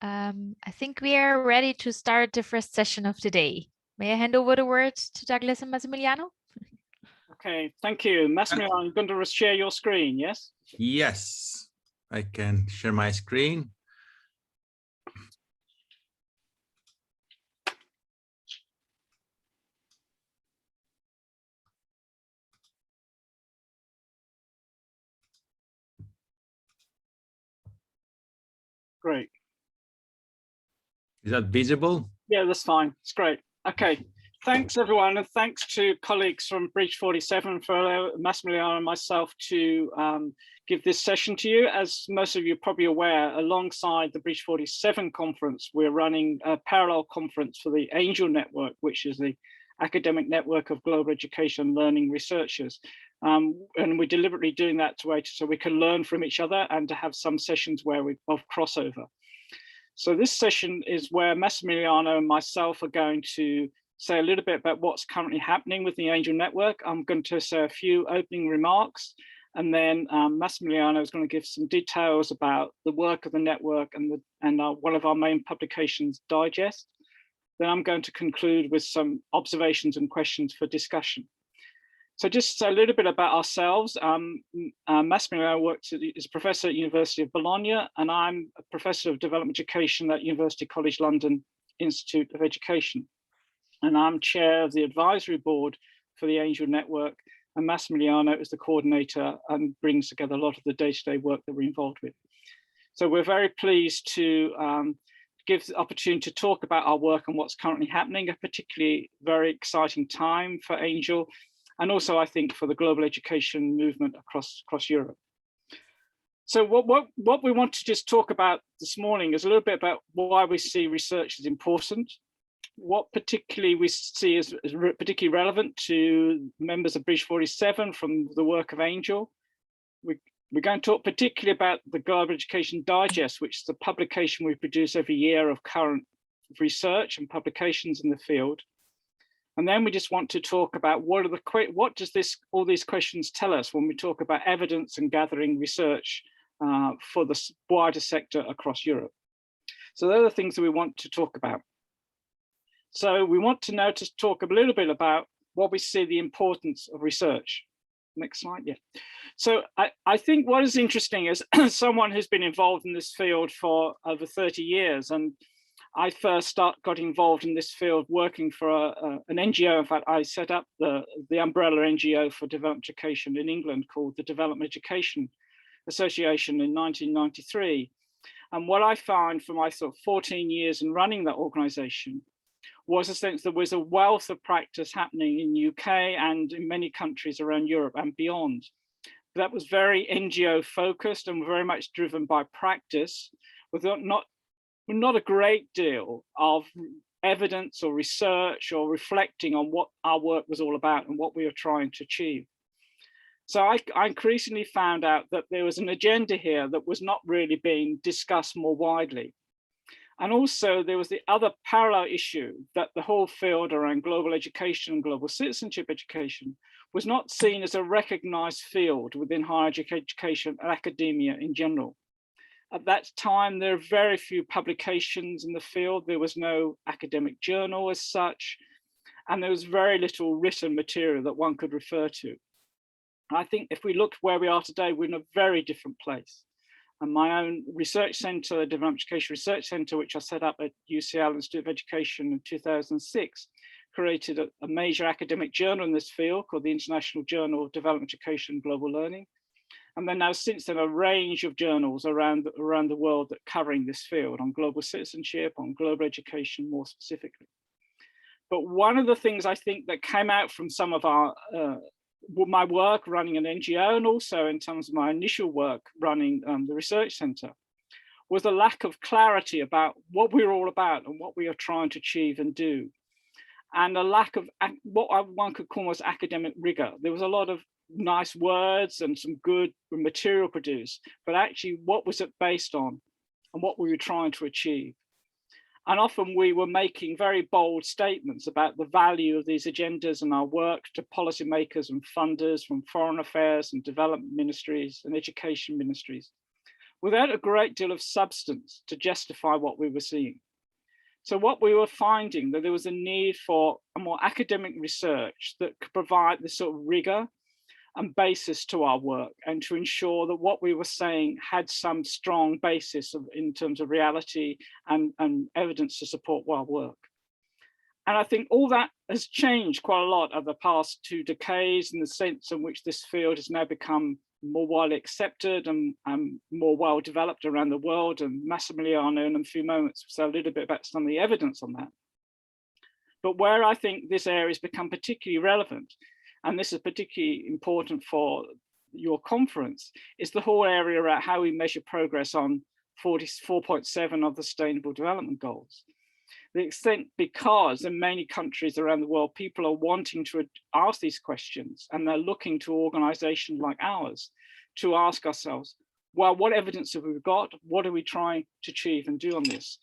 I think we are ready to start the first session of the day. May I hand over the word to Douglas and Massimiliano? Okay, thank you. Massimiliano, you're going to share your screen, yes? Yes, I can share my screen. Great. Is that visible? Yeah, that's fine. It's great. Okay. Thanks, everyone. And thanks to colleagues from Breach 47 for Massimiliano and myself to give this session to you. As most of you are probably aware, alongside the Breach 47 conference, we're running a parallel conference for the Angel Network, which is the academic network of global education and learning researchers. And we're deliberately doing that so we can learn from each other and to have some sessions where we of crossover. So this session is where Massimiliano and myself are going to say a little bit about what's currently happening with the Angel Network. I'm going to say a few opening remarks, and then Massimiliano is going to give some details about the work of the network and one of our main publications, Digest. Then I'm going to conclude with some observations and questions for discussion. So just a little bit about ourselves. Massimiliano is a professor at University of Bologna, and I'm a professor of development education at University College London Institute of Education. And I'm chair of the advisory board for the Angel Network, and Massimiliano is the coordinator and brings together a lot of the day-to-day work that we're involved with. So we're very pleased to give the opportunity to talk about our work and what's currently happening, a particularly very exciting time for Angel, and also I think for the global education movement across Europe. So what we want to just talk about this morning is a little bit about why we see research as important, what particularly we see as particularly relevant to members of Breach 47 from the work of Angel. We're going to talk particularly about the Global Education Digest, which is a publication we produce every year of current research and publications in the field. And then we just want to talk about what does all these questions tell us when we talk about evidence and gathering research for the wider sector across Europe. So those are the things that we want to talk about. So we want to now just talk a little bit about what we see the importance of research. Next slide, yeah. So I think what is interesting is someone who's been involved in this field for over 30 years, and I first got involved in this field working for an NGO. In fact, I set up the umbrella NGO for development education in England called the Development Education Association in 1993. And what I found from my sort of 14 years in running that organization was a sense there was a wealth of practice happening in the UK and in many countries around Europe and beyond. That was very NGO focused and very much driven by practice, with not a great deal of evidence or research or reflecting on what our work was all about and what we were trying to achieve. So I increasingly found out that there was an agenda here that was not really being discussed more widely. And also there was the other parallel issue that the whole field around global education and global citizenship education was not seen as a recognized field within higher education and academia in general. At that time, there are very few publications in the field. There was no academic journal as such, and there was very little written material that one could refer to. And I think if we look where we are today, we're in a very different place. And my own research center, the Development Education Research Center, which I set up at UCL Institute of Education in 2006, created a major academic journal in this field called the International Journal of Development Education and Global Learning. And then now since then, a range of journals around the world that are covering this field on global citizenship, on global education more specifically. But one of the things I think that came out from some of my work running an NGO, and also in terms of my initial work running the research center, was a lack of clarity about what we were all about and what we are trying to achieve and do. And a lack of what one could call almost academic rigor. There was a lot of nice words and some good material produced, but actually what was it based on and what we were trying to achieve? And often we were making very bold statements about the value of these agendas and our work to policymakers and funders from foreign affairs and development ministries and education ministries. without a great deal of substance to justify what we were seeing. So what we were finding, that there was a need for a more academic research that could provide the sort of rigor and basis to our work, and to ensure that what we were saying had some strong basis in terms of reality and evidence to support our work. And I think all that has changed quite a lot over the past 2 decades, in the sense in which this field has now become more widely accepted and more well developed around the world. And Massimiliano in a few moments will say a little bit about some of the evidence on that. But where I think this area has become particularly relevant, and this is particularly important for your conference, is the whole area about how we measure progress on 4.7 of the Sustainable Development Goals. The extent, because in many countries around the world, people are wanting to ask these questions, and they're looking to organizations like ours to ask ourselves, well, what evidence have we got? What are we trying to achieve and do on this?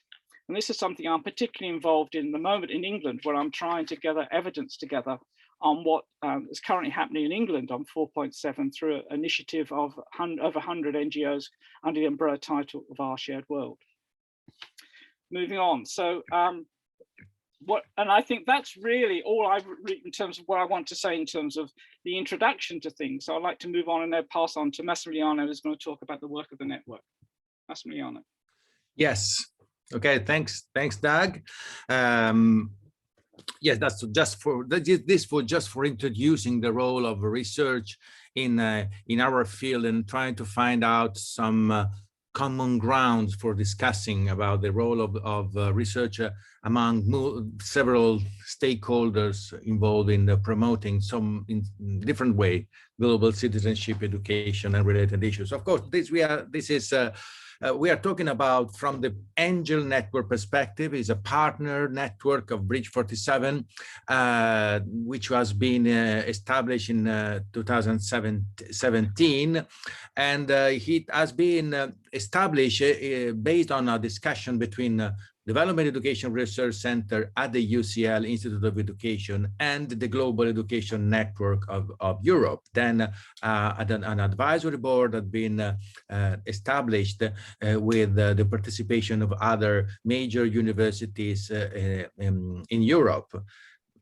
And this is something I'm particularly involved in the moment in England, where I'm trying to gather evidence together on what is currently happening in England on 4.7 through an initiative of over 100 NGOs under the umbrella title of Our Shared World. Moving on, so and I think that's really all I've in terms of what I want to say in terms of the introduction to things. So I'd like to move on and now pass on to Massimiliano, who's going to talk about the work of the network. Massimiliano. Yes. Okay. Thanks, Doug. Yes, that's just for this was just for introducing the role of research in our field and trying to find out some common grounds for discussing about the role of research among several stakeholders involved in promoting some in different way global citizenship, education, and related issues. Of course, we are talking about from the Angel Network perspective. Is a partner network of Bridge 47, which has been established in 2017, and it has been established based on a discussion between Development Education Research Center at the UCL Institute of Education and the Global Education Network of Europe. Then an advisory board had been established with the participation of other major universities in Europe.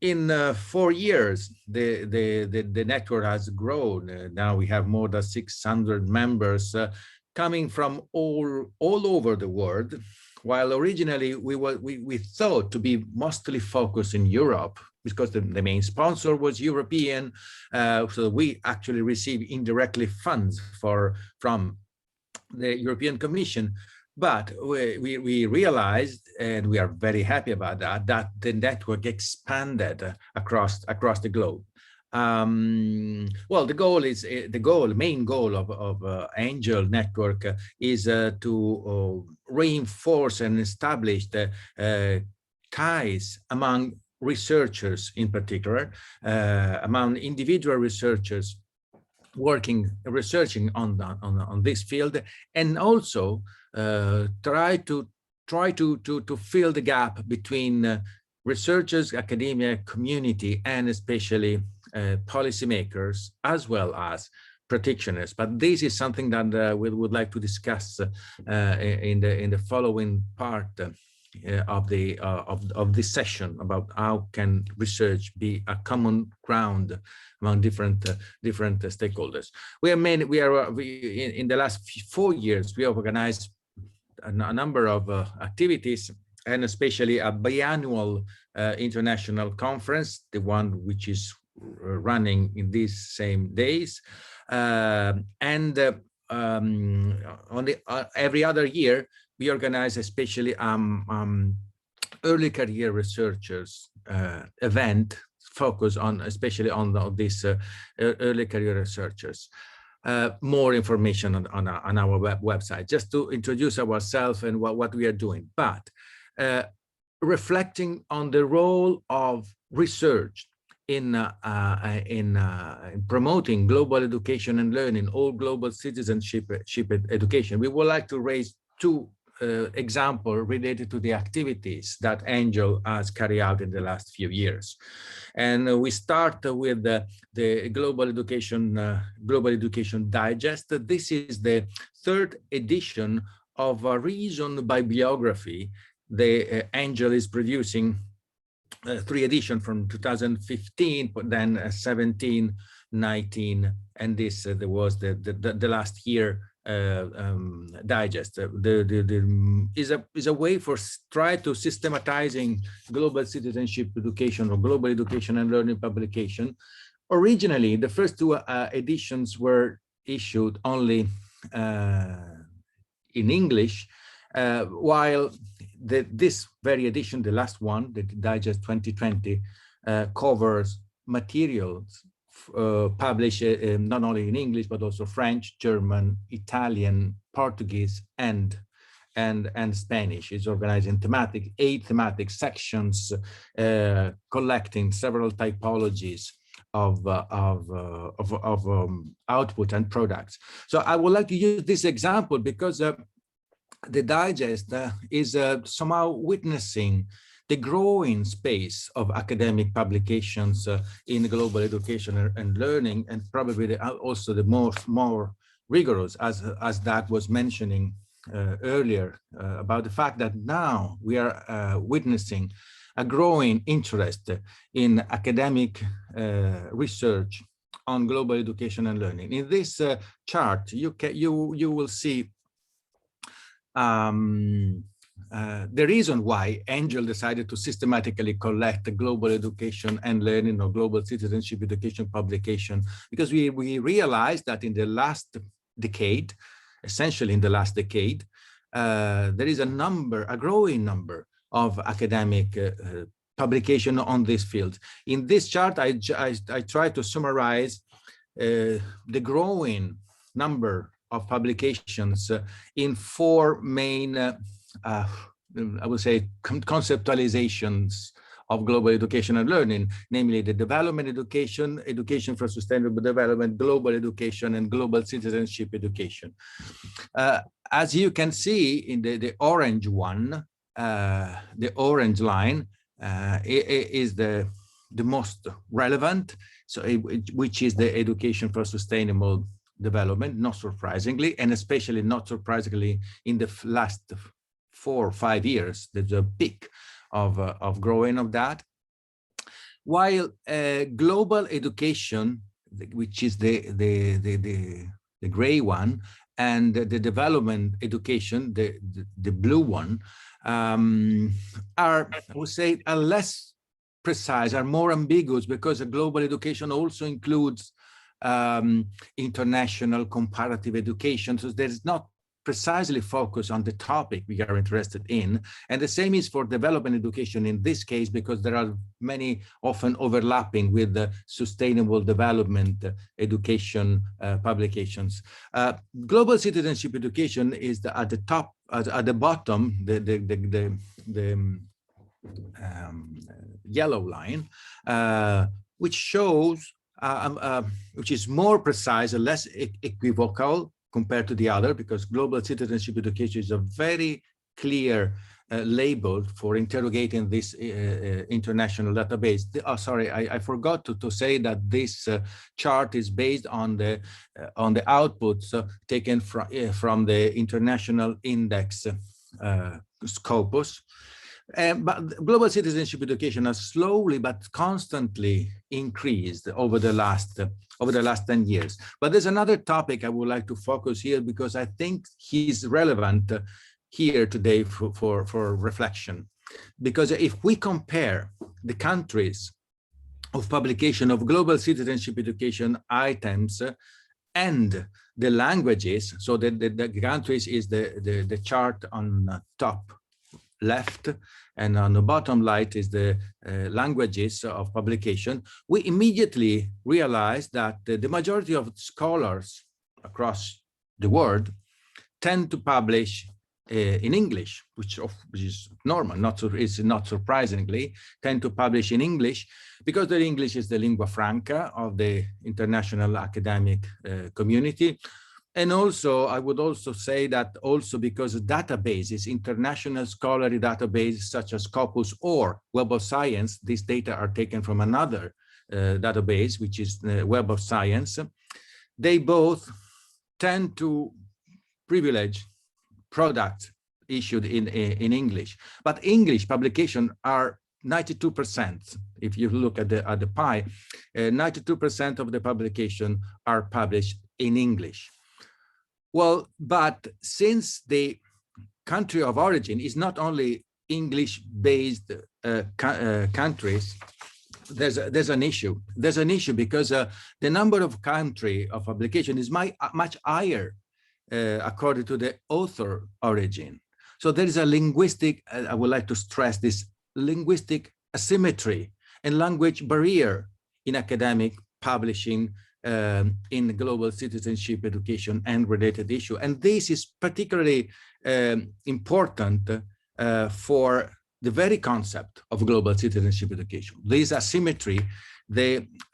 In 4 years, the network has grown. Now we have more than 600 members coming from all over the world. While originally we thought to be mostly focused in Europe, because the main sponsor was European, so we actually receive indirectly funds from the European Commission. But we realized, and we are very happy about that the network expanded across the globe. Well, the main goal of Angel Network is to reinforce and establish the ties among researchers, in particular, among individual researchers researching on this field, and also try to fill the gap between researchers, academia, community, and especially policymakers, as well as practitioners. But this is something that we would like to discuss in the following part of this session, about how can research be a common ground among different stakeholders. In the last 4 years, we have organized a number of activities, and especially a biannual international conference, the one which is running in these same days, every other year we organize especially early career researchers event focused on especially on this early career researchers. More information on our website, just to introduce ourselves and what we are doing, but reflecting on the role of research in promoting global education and learning, all global citizenship education. We would like to raise two example related to the activities that Angel has carried out in the last few years. And we start with the Global Education Digest. This is the third edition of a reason bibliography the Angel is producing. 3 editions from 2015, but then 17, 19, and this there was the last year digest. Is a way for try to systematizing global citizenship education or global education and learning publication. Originally, the first 2 editions were issued only in English, while this very edition, the last one, the Digest 2020, covers materials published not only in English, but also French, German, Italian, Portuguese, and Spanish. It's organized in 8 thematic sections, collecting several typologies of output and products. So I would like to use this example because the digest is somehow witnessing the growing space of academic publications in global education and learning, and probably also the more rigorous, as Doug was mentioning earlier, about the fact that now we are witnessing a growing interest in academic research on global education and learning. In this chart, you will see the reason why Angel decided to systematically collect the global education and learning or global citizenship education publication, because we realized that in the last decade, essentially in the last decade, there is a growing number of academic publication on this field. In this chart, I try to summarize the growing number of publications in 4 main, I would say, conceptualizations of global education and learning, namely the development education, education for sustainable development, global education, and global citizenship education. As you can see in the orange one, the orange line is the most relevant, so which is the education for sustainable development, not surprisingly, and especially not surprisingly in the last 4 or 5 years, there's a peak of growing of that. While global education, which is the gray one, and the development education, the blue one, are, I would say, are less precise, are more ambiguous, because global education also includes international comparative education. So there's not precisely focused on the topic we are interested in. And the same is for development education in this case, because there are many often overlapping with the sustainable development education publications. Global citizenship education is at the top, at the bottom, the yellow line, which shows, which is more precise and less equivocal compared to the other, because global citizenship education is a very clear label for interrogating this international database. Sorry, I forgot to say that this chart is based on the outputs taken from the international index Scopus. But global citizenship education has slowly but constantly increased over the last 10 years. But there's another topic I would like to focus here, because I think he's relevant here today for reflection. Because if we compare the countries of publication of global citizenship education items and the languages, so the countries is the chart on top left, and on the bottom right is the languages of publication, we immediately realize that the majority of scholars across the world tend to publish in English, which is normal, is not surprisingly, tend to publish in English, because the English is the lingua franca of the international academic community. And also, I would also say that also because of databases, international scholarly databases such as Scopus or Web of Science, these data are taken from another database, which is Web of Science. They both tend to privilege products issued in English, but English publications are 92%. If you look at the pie, 92% of the publication are published in English. Well, but since the country of origin is not only English-based countries, there's an issue. There's an issue because the number of country of publication is much higher according to the author origin. So there is a linguistic, I would like to stress this, linguistic asymmetry and language barrier in academic publishing in global citizenship, education, and related issue. And this is particularly important for the very concept of global citizenship education. This asymmetry,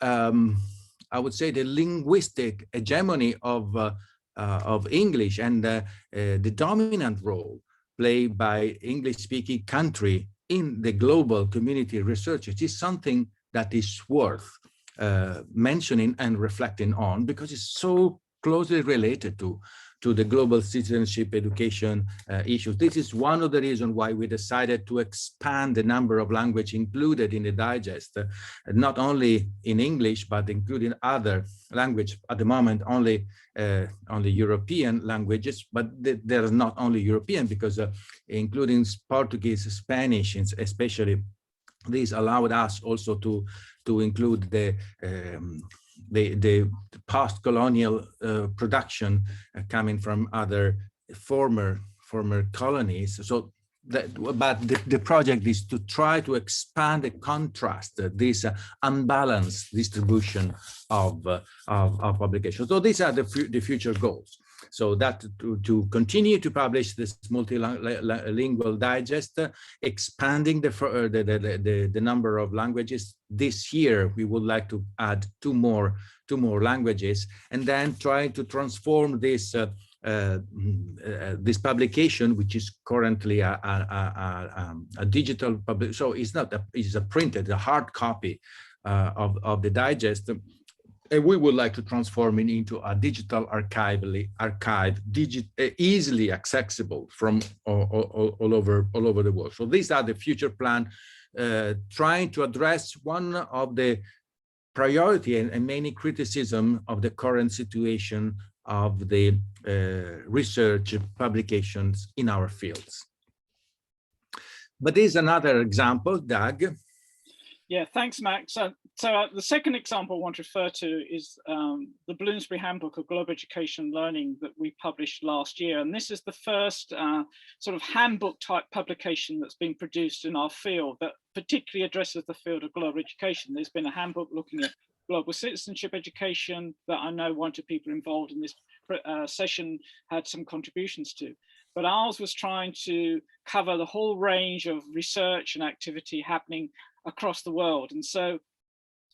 I would say the linguistic hegemony of English and the dominant role played by English-speaking country in the global community research is something that is worth mentioning and reflecting on, because it's so closely related to the global citizenship education issues. This is one of the reasons why we decided to expand the number of languages included in the digest, not only in English, but including other languages. At the moment, only European languages, but there are not only European, because including Portuguese, Spanish, especially, this allowed us also to include the post-colonial production coming from other former colonies. So but the project is to try to expand and contrast this unbalanced distribution of publications. So these are the future goals. So that to continue to publish this multilingual digest, expanding the number of languages. This year we would like to add two more languages, and then try to transform this this publication, which is currently a digital public, so it's not it's a printed, a hard copy of the digest. And we would like to transform it into a digital archive, easily accessible from all over the world. So these are the future plan, trying to address one of the priority and many criticism of the current situation of the research publications in our fields. But there's another example, Doug. Yeah, thanks, Max. So the second example I want to refer to is the Bloomsbury Handbook of Global Education and Learning that we published last year. And this is the first sort of handbook type publication that's been produced in our field that particularly addresses the field of global education. There's been a handbook looking at global citizenship education that I know one or two people involved in this session had some contributions to. But ours was trying to cover the whole range of research and activity happening across the world. And so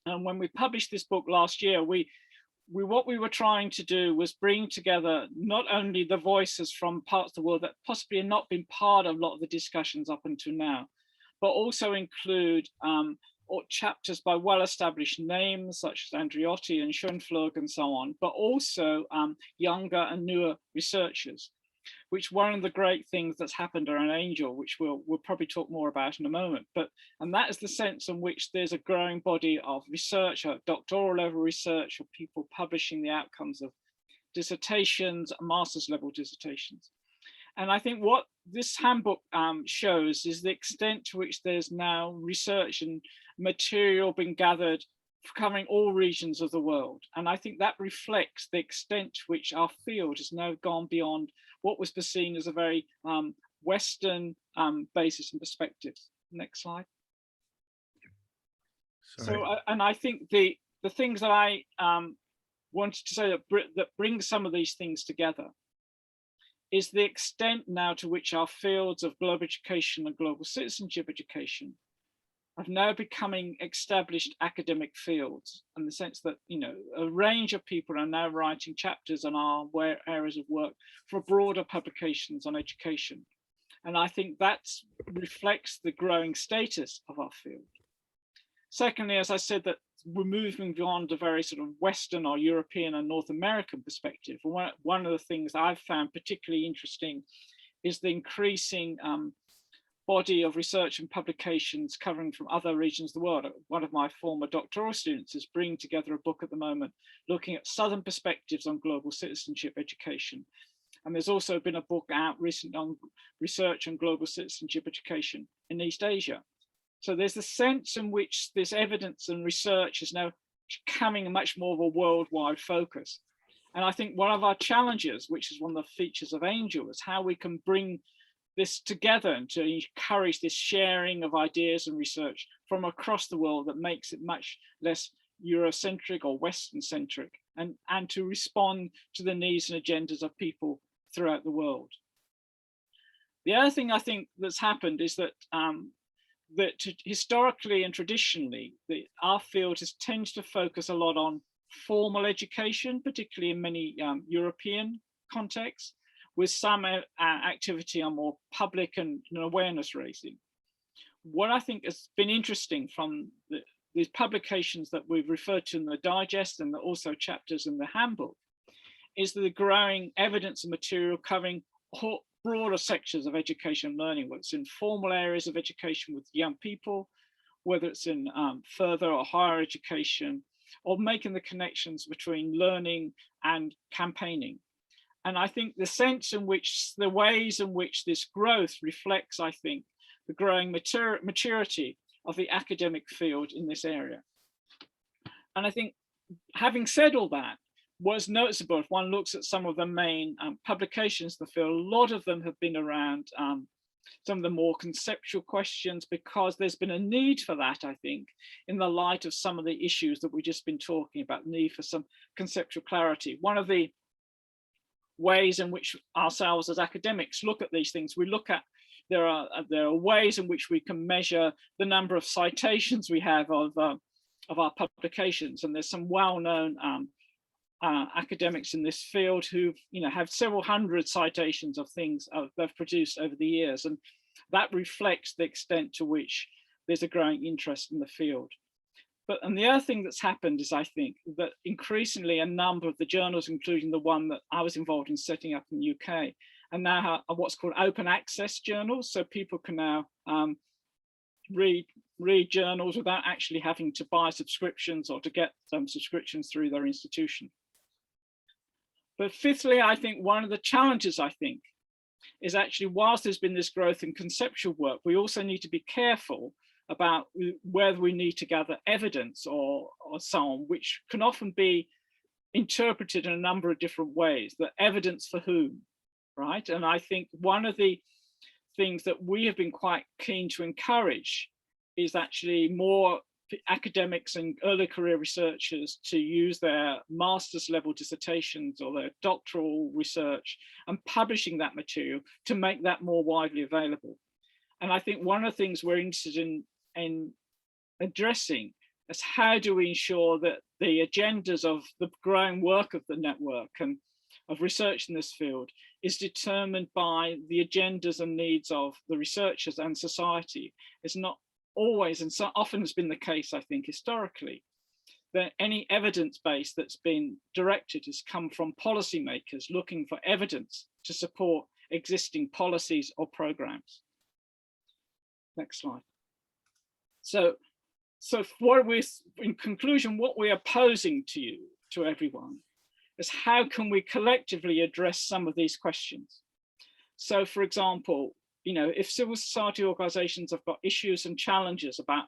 when we published this book last year, what we were trying to do was bring together not only the voices from parts of the world that possibly have not been part of a lot of the discussions up until now, but also include chapters by well-established names such as Andriotti and Schoenflug and so on, but also younger and newer researchers, which one of the great things that's happened around Angel, which we'll probably talk more about in a moment. And that is the sense in which there's a growing body of research, doctoral level research, or people publishing the outcomes of dissertations, master's level dissertations. And I think what this handbook shows is the extent to which there's now research and material being gathered covering all regions of the world. And I think that reflects the extent to which our field has now gone beyond what was seen as a very Western basis and perspectives. Next slide. Sorry. So, and I think the things that I wanted to say that bring some of these things together is the extent now to which our fields of global education and global citizenship education of now becoming established academic fields, in the sense that, you know, a range of people are now writing chapters on our areas of work for broader publications on education. And I think that reflects the growing status of our field. Secondly, as I said, that we're moving beyond a very sort of Western or European and North American perspective. One of the things I've found particularly interesting is the increasing body of research and publications covering from other regions of the world. One of my former doctoral students is bringing together a book at the moment looking at Southern perspectives on global citizenship education. And there's also been a book out recently on research on global citizenship education in East Asia. So there's a sense in which this evidence and research is now becoming much more of a worldwide focus. And I think one of our challenges, which is one of the features of Angel, is how we can bring this together and to encourage this sharing of ideas and research from across the world that makes it much less Eurocentric or Western centric, and to respond to the needs and agendas of people throughout the world. The other thing I think that's happened is that historically and traditionally, our field tends to focus a lot on formal education, particularly in many European contexts, with some activity on more public and awareness raising. What I think has been interesting from these publications that we've referred to in the digest and also chapters in the handbook is the growing evidence and material covering broader sections of education and learning, whether it's in formal areas of education with young people, whether it's in further or higher education, or making the connections between learning and campaigning. And I think the sense in which, the ways in which this growth reflects, I think, the growing maturity of the academic field in this area. And I think, having said all that, what's noticeable, if one looks at some of the main publications in the field, a lot of them have been around some of the more conceptual questions, because there's been a need for that, I think, in the light of some of the issues that we've just been talking about, the need for some conceptual clarity. One of the ways in which ourselves as academics look at these things, we look at, there are ways in which we can measure the number of citations we have of our publications. And there's some well-known academics in this field who have several hundred citations of things they've produced over the years, and that reflects the extent to which there's a growing interest in the field. And the other thing that's happened is, I think, that increasingly a number of the journals, including the one that I was involved in setting up in the UK, and now are what's called open access journals. So people can now read journals without actually having to buy subscriptions or to get some subscriptions through their institution. But fifthly, I think one of the challenges, I think, is actually, whilst there's been this growth in conceptual work, we also need to be careful about whether we need to gather evidence or so on, which can often be interpreted in a number of different ways. The evidence for whom, right? And I think one of the things that we have been quite keen to encourage is actually more academics and early career researchers to use their master's level dissertations or their doctoral research and publishing that material to make that more widely available. And I think one of the things we're interested in addressing is, how do we ensure that the agendas of the growing work of the network and of research in this field is determined by the agendas and needs of the researchers and society. It's not always, and so often has been the case, I think, historically, that any evidence base that's been directed has come from policymakers looking for evidence to support existing policies or programs. Next slide. So what we, in conclusion, what we are posing to everyone is, how can we collectively address some of these questions? So, for example, if civil society organizations have got issues and challenges about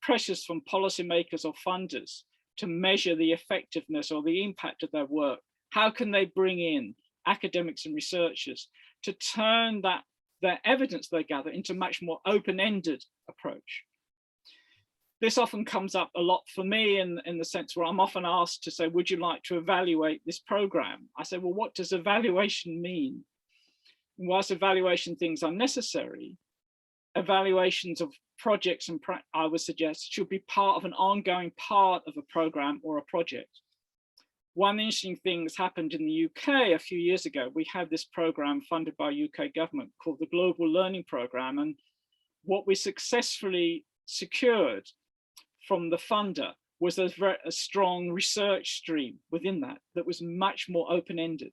pressures from policymakers or funders to measure the effectiveness or the impact of their work, how can they bring in academics and researchers to turn their evidence they gather into a much more open-ended approach? This often comes up a lot for me in the sense where I'm often asked to say, would you like to evaluate this program? I say, well, what does evaluation mean? And whilst evaluation things are necessary, evaluations of projects and I would suggest should be part of an ongoing part of a program or a project. One interesting thing that's happened in the UK a few years ago, we had this program funded by UK government called the Global Learning Programme, and what we successfully secured from the funder was a strong research stream within that was much more open-ended.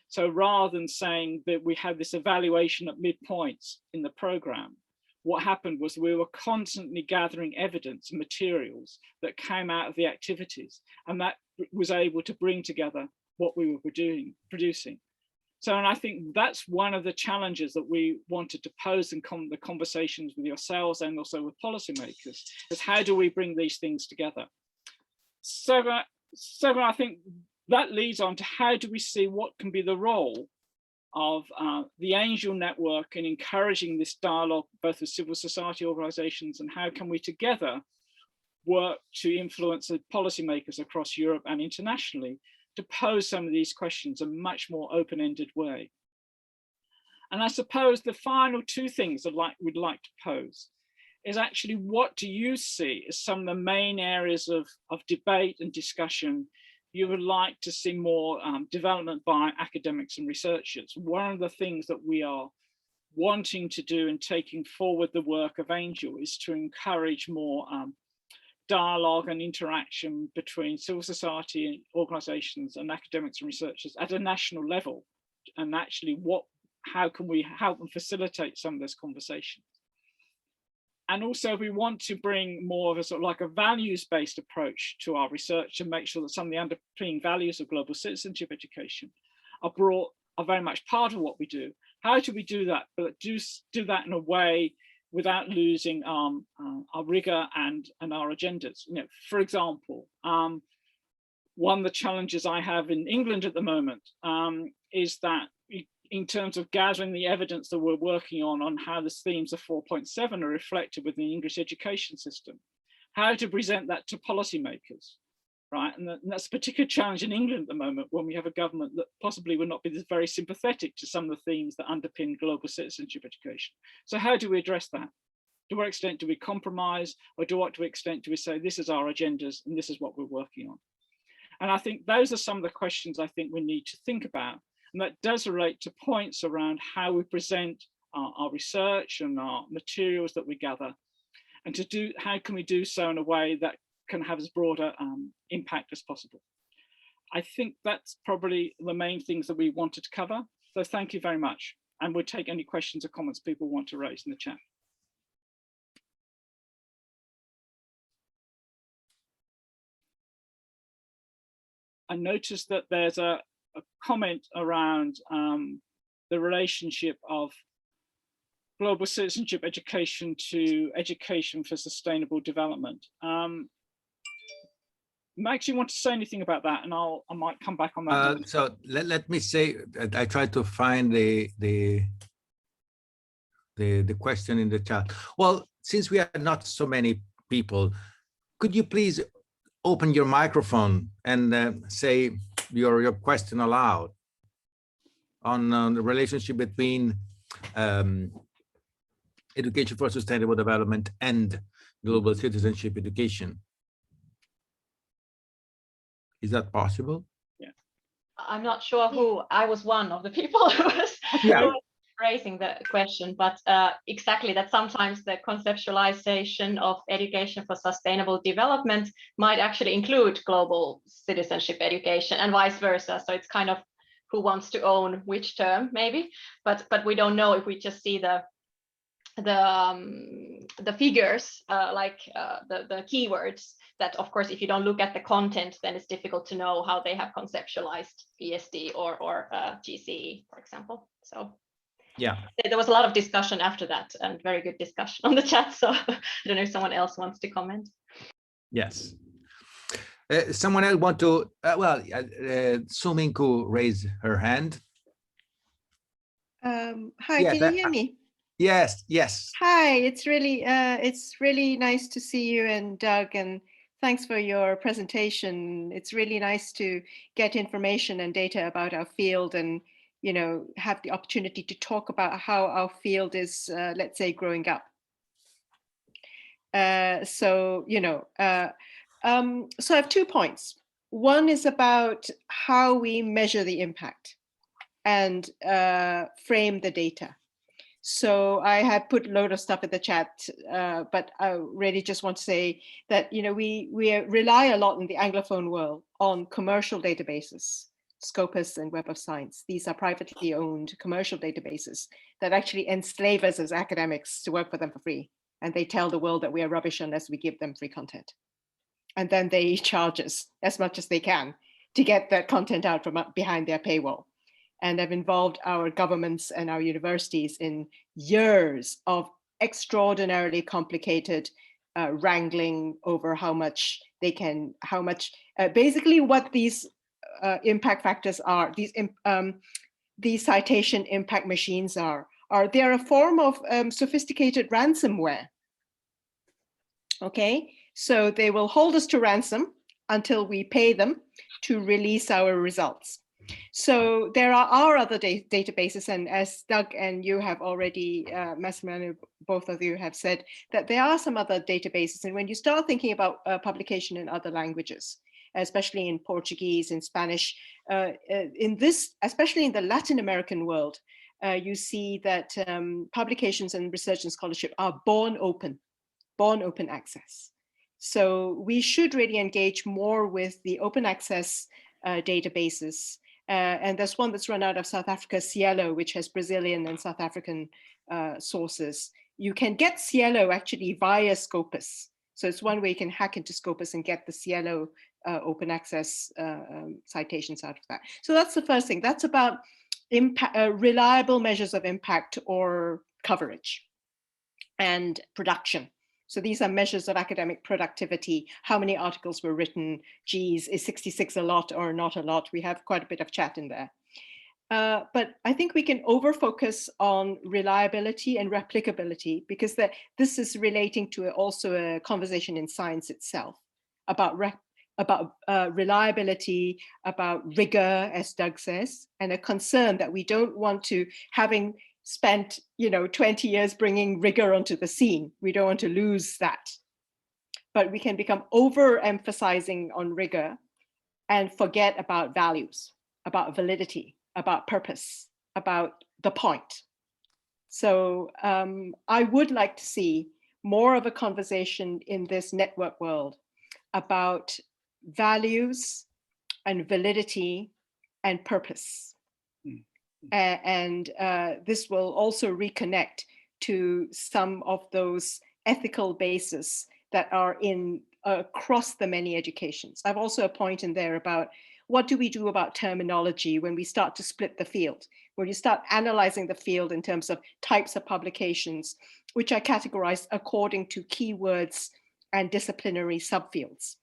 So rather than saying that we had this evaluation at midpoints in the program, what happened was we were constantly gathering evidence and materials that came out of the activities, and that was able to bring together what we were producing. So, and I think that's one of the challenges that we wanted to pose in the conversations with yourselves and also with policymakers, is how do we bring these things together? So I think that leads on to how do we see what can be the role of the Angel Network in encouraging this dialogue, both with civil society organizations, and how can we together work to influence the policymakers across Europe and internationally to pose some of these questions in a much more open-ended way. And I suppose the final two things that we'd like to pose is actually, what do you see as some of the main areas of debate and discussion you would like to see more development by academics and researchers? One of the things that we are wanting to do in taking forward the work of Angel is to encourage more dialogue and interaction between civil society organizations and academics and researchers at a national level, and actually how can we help and facilitate some of those conversations. And also we want to bring more of a sort of like a values-based approach to our research, to make sure that some of the underpinning values of global citizenship education are very much part of what we do. How do we do that? But do that in a way without losing our rigor and our agendas. You know, for example, one of the challenges I have in England at the moment is that in terms of gathering the evidence that we're working on how the themes of 4.7 are reflected within the English education system, how to present that to policymakers, right? And that's a particular challenge in England at the moment, when we have a government that possibly will not be very sympathetic to some of the themes that underpin global citizenship education. So how do we address that? To what extent do we compromise, or to what extent do we say, this is our agendas and this is what we're working on? And I think those are some of the questions I think we need to think about. And that does relate to points around how we present our research and our materials that we gather, and how can we do so in a way that can have as broad impact as possible. I think that's probably the main things that we wanted to cover. So thank you very much. And we'll take any questions or comments people want to raise in the chat. I noticed that there's a comment around the relationship of global citizenship education to education for sustainable development. Max, you want to say anything about that? And I might come back on that. So let me say, I tried to find the question in the chat. Well, since we are not so many people, could you please open your microphone and say your question aloud on the relationship between education for sustainable development and global citizenship education? Is that possible? Yeah. I'm not sure who, I was one of the people who was raising the question, but exactly that sometimes the conceptualization of education for sustainable development might actually include global citizenship education and vice versa. So it's kind of who wants to own which term maybe, but we don't know if we just see the figures, the keywords, that of course, if you don't look at the content, then it's difficult to know how they have conceptualized ESD or GCE, for example. So yeah, there was a lot of discussion after that, and very good discussion on the chat. So I don't know if someone else wants to comment. Yes. Someone else want to, Suminku raised her hand. Hi, Yeah, can you hear me? Yes, yes. Hi, it's really nice to see you and Doug, and thanks for your presentation. It's really nice to get information and data about our field and have the opportunity to talk about how our field is, let's say, growing up. So I have 2 points. One is about how we measure the impact and frame the data. So I have put a load of stuff in the chat, but I really just want to say that we rely a lot in the Anglophone world on commercial databases, Scopus and Web of Science. These are privately owned commercial databases that actually enslave us as academics to work for them for free. And they tell the world that we are rubbish unless we give them free content. And then they charge us as much as they can to get that content out from behind their paywall. And have involved our governments and our universities in years of extraordinarily complicated wrangling over how much they can, basically what these impact factors are, these citation impact machines are they're a form of sophisticated ransomware. Okay, so they will hold us to ransom until we pay them to release our results. So there are other databases, and as Doug and you have already, Massimiliano, both of you have said that there are some other databases. And when you start thinking about publication in other languages, especially in Portuguese, in Spanish, especially in the Latin American world, you see that publications and research and scholarship are born open access. So we should really engage more with the open access databases. And there's one that's run out of South Africa, Cielo, which has Brazilian and South African sources. You can get Cielo actually via Scopus. So it's one way you can hack into Scopus and get the Cielo open access citations out of that. So that's the first thing. That's about reliable measures of impact or coverage and production. So these are measures of academic productivity. How many articles were written? Geez, is 66 a lot or not a lot? We have quite a bit of chat in there. But I think we can over-focus on reliability and replicability, because this is relating to also a conversation in science itself about reliability, about rigor, as Doug says, and a concern that we don't want to, having spent 20 years bringing rigor onto the scene, we don't want to lose that. But we can become over-emphasizing on rigor and forget about values, about validity, about purpose, about the point. So I would like to see more of a conversation in this network world about values and validity and purpose. And this will also reconnect to some of those ethical bases that are in across the many educations. I've also a point in there about what do we do about terminology when we start to split the field, when you start analyzing the field in terms of types of publications, which are categorized according to keywords and disciplinary subfields.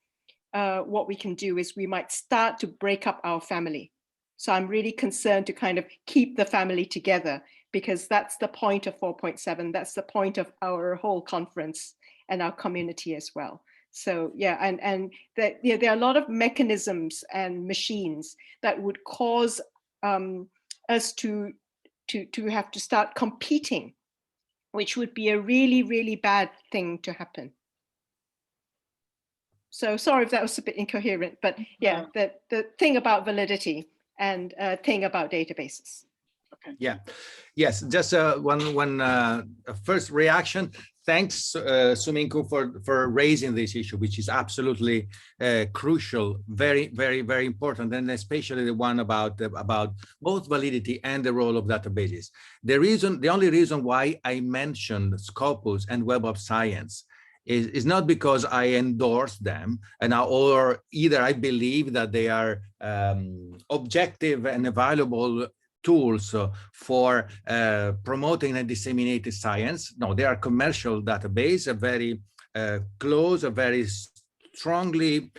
What we can do is we might start to break up our family. So I'm really concerned to kind of keep the family together, because that's the point of 4.7. That's the point of our whole conference and our community as well. So yeah, and that, there are a lot of mechanisms and machines that would cause us to have to start competing, which would be a really, really bad thing to happen. So sorry if that was a bit incoherent, but yeah, the thing about validity and thing about databases. Okay. Yeah, yes, just one first reaction. Thanks, Suminku, for raising this issue, which is absolutely crucial, very, very, very important, and especially the one about both validity and the role of databases. The only reason why I mentioned Scopus and Web of Science is not because I endorse them, or either I believe that they are objective and available tools for promoting and disseminating science. No, they are commercial database, a very close, a very strongly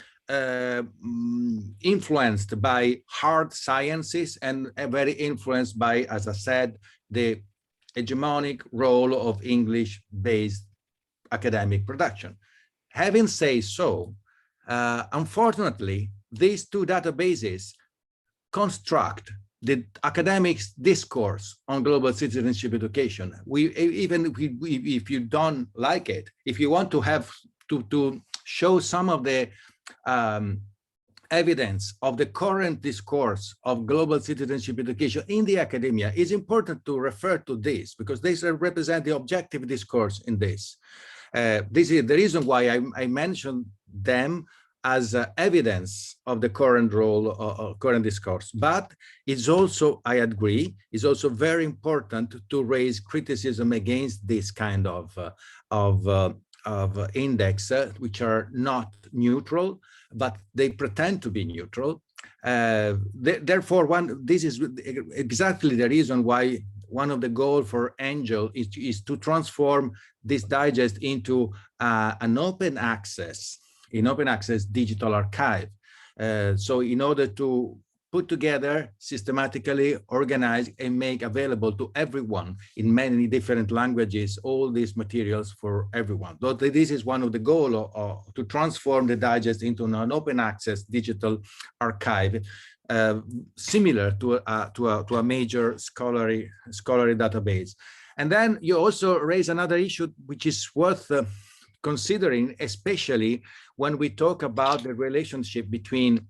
influenced by hard sciences, and very influenced by, as I said, the hegemonic role of English-based academic production. Having said so, unfortunately, these two databases construct the academics discourse on global citizenship education. If you don't like it, if you want to have to show some of the evidence of the current discourse of global citizenship education in the academia, it's important to refer to this, because they represent the objective discourse in this. This is the reason why I mentioned them as evidence of the current role, current discourse. But it's also, I agree, it's also very important to raise criticism against this kind of index, which are not neutral, but they pretend to be neutral. Therefore, this is exactly the reason why one of the goals for Angel is to transform this digest into an open access digital archive. So in order to put together, systematically organize and make available to everyone in many different languages, all these materials for everyone. So this is one of the goals to transform the digest into an open access digital archive, similar to a major scholarly database. And then you also raise another issue, which is worth considering, especially when we talk about the relationship between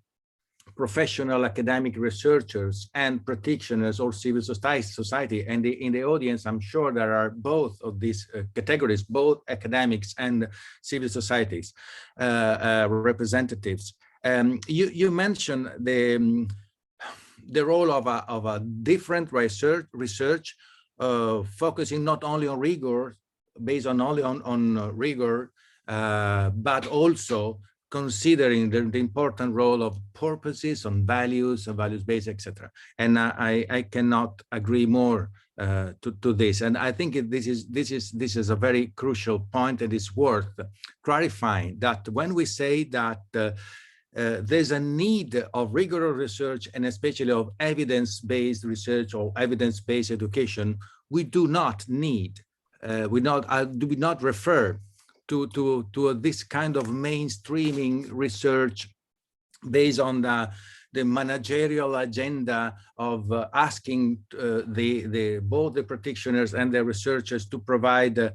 professional academic researchers and practitioners or civil society. And in the audience, I'm sure there are both of these categories, both academics and civil societies representatives. You mentioned the role of a different research focusing not only on rigor, based only on rigor, but also considering the important role of purposes, on values, values-based, etc. And I cannot agree more to this. And I think this is a very crucial point, and it's worth clarifying that when we say that there's a need of rigorous research, and especially of evidence-based research or evidence-based education, we do not need, we do not refer to this kind of mainstreaming research based on the managerial agenda of asking both the practitioners and the researchers to provide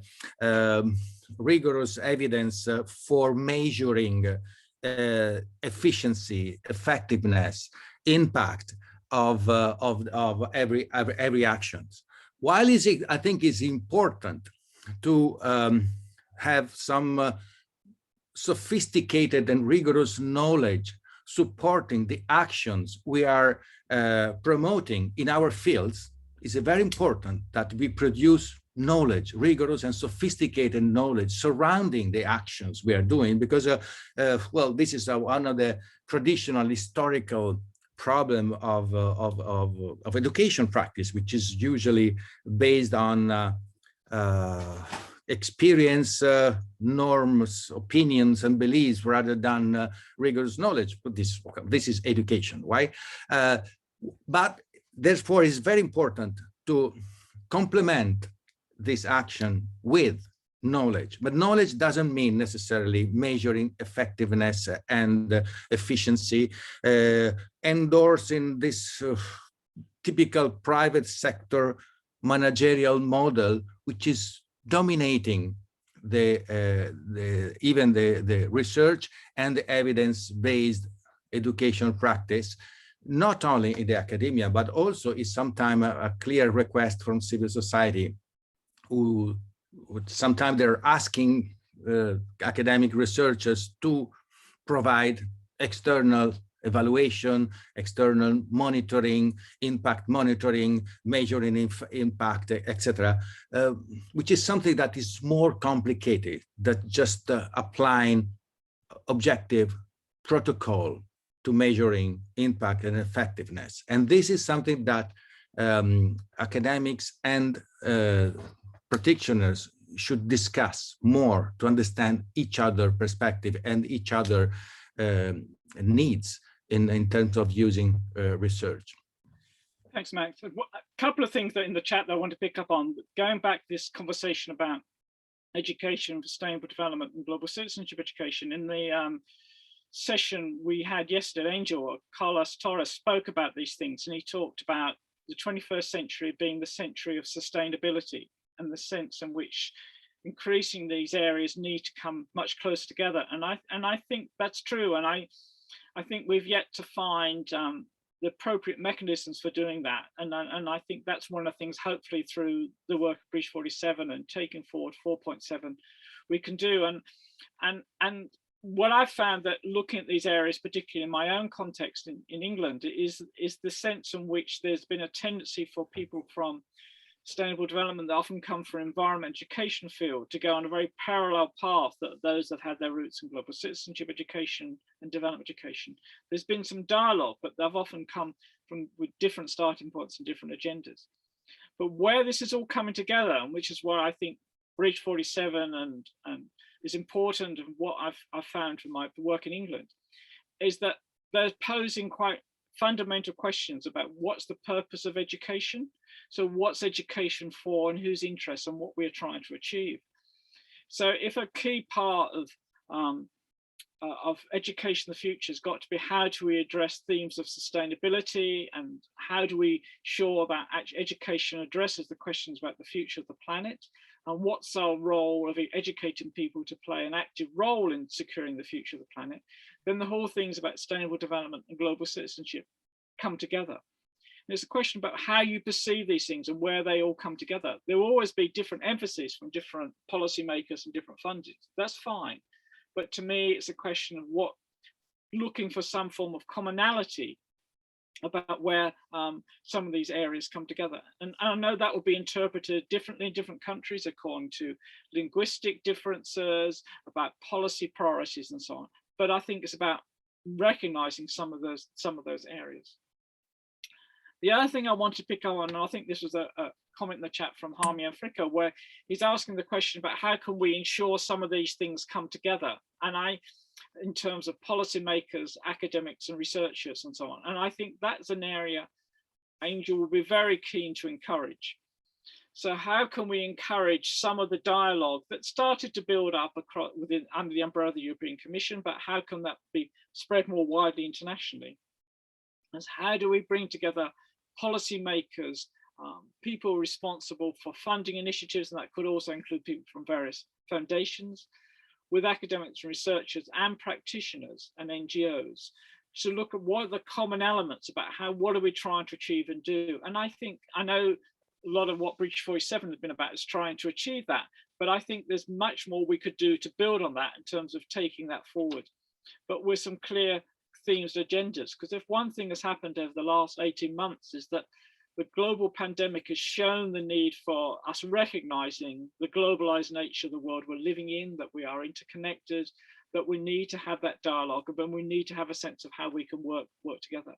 rigorous evidence for measuring efficiency, effectiveness, impact of every action. While I think it's important to have some sophisticated and rigorous knowledge supporting the actions we are promoting in our fields, it's very important that we produce knowledge, rigorous and sophisticated knowledge surrounding the actions we are doing, because, well, this is one of the traditional historical problem of education practice, which is usually based on experience, norms, opinions, and beliefs rather than rigorous knowledge. But this is education, right? But therefore, it's very important to complement this action with knowledge. But knowledge doesn't mean necessarily measuring effectiveness and efficiency, endorsing this typical private sector managerial model, which is dominating even the research and the evidence-based education practice, not only in the academia, but also is sometimes a clear request from civil society, who sometimes they're asking academic researchers to provide external evaluation, external monitoring, impact monitoring, measuring impact, etc., which is something that is more complicated than just applying objective protocol to measuring impact and effectiveness. And this is something that academics and practitioners should discuss more to understand each other's perspective and each other needs in terms of using research. Thanks, Max. A couple of things that in the chat that I want to pick up on. Going back to this conversation about education for sustainable development and global citizenship education, in the session we had yesterday, Angel, Carlos Torres, spoke about these things, and he talked about the 21st century being the century of sustainability, and the sense in which increasing these areas need to come much closer together. And I think that's true. And I think we've yet to find the appropriate mechanisms for doing that. And I think that's one of the things, hopefully through the work of Breach 47 and taking forward 4.7, we can do. And what I've found that looking at these areas, particularly in my own context in England, is the sense in which there's been a tendency for people from sustainable development that often come from environment education field to go on a very parallel path that those that had their roots in global citizenship education and development education. There's been some dialogue, but they've often come from with different starting points and different agendas. But where this is all coming together, and which is where I think Breach 47 and is important, and what I've found from my work in England, is that they're posing quite fundamental questions about what's the purpose of education. So what's education for, and whose interests, and what we're trying to achieve. So if a key part of education in the future has got to be how do we address themes of sustainability, and how do we ensure that education addresses the questions about the future of the planet, and what's our role of educating people to play an active role in securing the future of the planet, then the whole things about sustainable development and global citizenship come together. It's a question about how you perceive these things and where they all come together. There will always be different emphasis from different policymakers and different funders. That's fine. But to me, it's a question of looking for some form of commonality about where some of these areas come together. And I know that will be interpreted differently in different countries according to linguistic differences, about policy priorities and so on. But I think it's about recognizing some of those areas. The other thing I want to pick up on, and I think this was a comment in the chat from Hami Africa, where he's asking the question about how can we ensure some of these things come together, and in terms of policymakers, academics and researchers and so on. And I think that's an area Angel will be very keen to encourage. So how can we encourage some of the dialogue that started to build up across under the umbrella of the European Commission, but how can that be spread more widely internationally? As how do we bring together policymakers, people responsible for funding initiatives, and that could also include people from various foundations, with academics and researchers and practitioners and NGOs, to look at what are the common elements about what are we trying to achieve and do. And I know a lot of what Breach 47 has been about is trying to achieve that, but I think there's much more we could do to build on that in terms of taking that forward, but with some clear themes and agendas. Because if one thing has happened over the last 18 months is that the global pandemic has shown the need for us recognizing the globalized nature of the world we're living in, that we are interconnected, that we need to have that dialogue, and we need to have a sense of how we can work together.